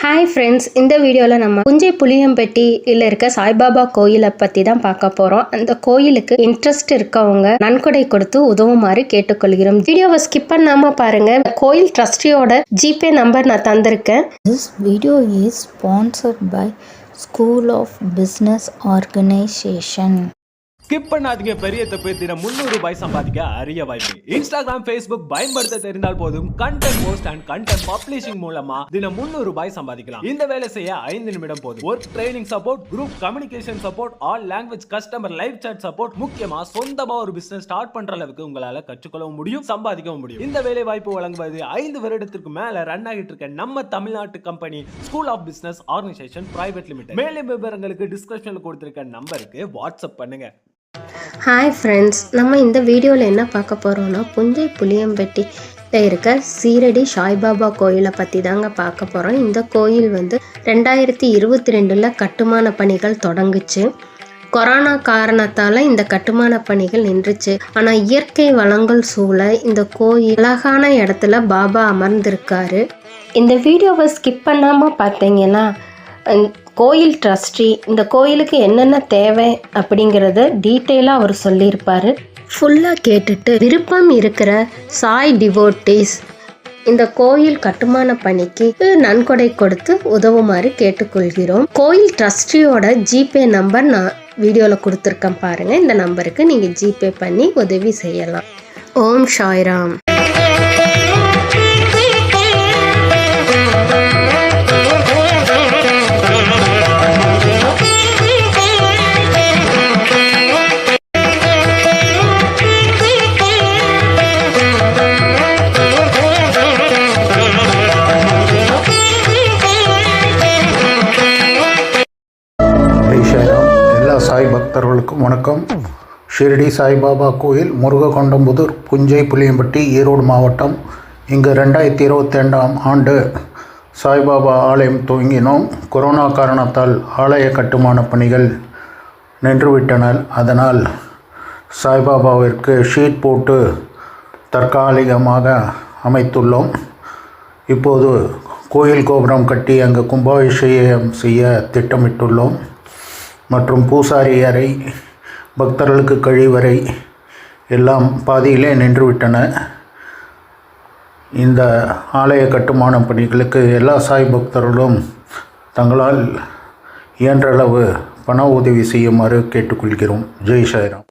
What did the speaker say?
Hi friends, இந்த வீடியோவில் நம்ம புஞ்சை புளியம்பட்டியில் இருக்க சாய்பாபா கோயிலை பற்றி தான் பார்க்க போகிறோம். அந்த கோயிலுக்கு இன்ட்ரெஸ்ட் இருக்கவங்க நன்கொடை கொடுத்து உதவுமாறு கேட்டுக்கொள்கிறோம். வீடியோவை ஸ்கிப் பண்ணாமல் பாருங்கள். கோயில் ட்ரஸ்டியோட ஜிபே நம்பர் நான் தந்திருக்கேன். This video is sponsored by School of Business Organization. Skip பண்ணாதீங்க. பெரிய தப்பு. தினம் 300 ரூபாய் சம்பாதிக்க அரிய வாய்ப்பு. இன்ஸ்டாகிராம், ஃபேஸ்புக் பயன்படுத்த தெரிந்தால் போதும். Content post and content publishing மூலமா தினம் 300 ரூபாய் சம்பாதிக்கலாம். இந்த வேலை செய்ய 5 நிமிடம் போதும். Work training support, group communication support, all language customer live chat support, முக்கியமா சொந்தமா ஒரு பிசினஸ் ஸ்டார்ட் பண்ற அளவுக்கு உங்களால கற்றுக்கொள்ளவும் முடியும், சம்பாதிக்கவும் முடியும். இந்த வேலை வாய்ப்பு வழங்குவது 5 வருடத்திற்கு மேல ரன் ஆகிட்டு இருக்க நம்ம தமிழ்நாட்டு company school of business organisation private limited. மேலும் விவரங்களுக்கு டிஸ்கிரிப்ஷன்ல கொடுத்திருக்க நம்பருக்கு வாட்ஸ்அப் பண்ணுங்க. ஹாய் ஃப்ரெண்ட்ஸ், நம்ம இந்த வீடியோவில் என்ன பார்க்க போகிறோம்னா புஞ்சை புளியம்பட்டியில் இருக்க சீரடி சாய்பாபா கோயிலை பற்றி தாங்க பார்க்க போகிறோம். இந்த கோயில் 2022 கட்டுமான பணிகள் தொடங்குச்சு. கொரோனா காரணத்தால் இந்த கட்டுமான பணிகள் நின்றுச்சு. ஆனால் இயற்கை வளங்கள் சூழ இந்த கோயில் அழகான இடத்துல பாபா அமர்ந்திருக்காரு. இந்த வீடியோவை ஸ்கிப் பண்ணாமல் பார்த்தீங்கன்னா கோயில் ட்ரஸ்டி இந்த கோயிலுக்கு என்னென்ன தேவை அப்படிங்கிறத டீட்டெயிலாக அவர் சொல்லியிருப்பார். ஃபுல்லாக கேட்டுட்டு விருப்பம் இருக்கிற சாய் டிவோட்டீஸ் இந்த கோயில் கட்டுமான பணிக்கு நன்கொடை கொடுத்து உதவுமாறு கேட்டுக்கொள்கிறோம். கோயில் ட்ரஸ்டியோட ஜிபே நம்பர் நான் வீடியோவில் கொடுத்துருக்கேன் பாருங்கள். இந்த நம்பருக்கு நீங்கள் ஜிபே பண்ணி உதவி செய்யலாம். ஓம் சாய்ராம். சாய் பக்தர்களுக்கும் வணக்கம். ஷிரடி சாய்பாபா கோயில், முருககொண்டம்புதூர், புஞ்சை புளியம்பட்டி, ஈரோடு மாவட்டம். இங்கு 2022 ஆண்டு சாய்பாபா ஆலயம் துவங்கினோம். கொரோனா காரணத்தால் ஆலய கட்டுமான பணிகள் நின்றுவிட்டன. அதனால் சாய்பாபாவிற்கு ஷீட் போட்டு தற்காலிகமாக அமைத்துள்ளோம். இப்போது கோயில் கோபுரம் கட்டி அங்கு கும்பாபிஷேகம் செய்ய திட்டமிட்டுள்ளோம். மற்றும் பூசாரி அறை, பக்தர்களுக்கு கழிவறை எல்லாம் பாதியிலே நின்றுவிட்டன. இந்த ஆலய கட்டுமான பணிகளுக்கு எல்லா சாய் பக்தர்களும் தங்களால் இயன்றளவு பண உதவி செய்யுமாறு கேட்டுக்கொள்கிறோம். ஜெய் சாய்ராம்.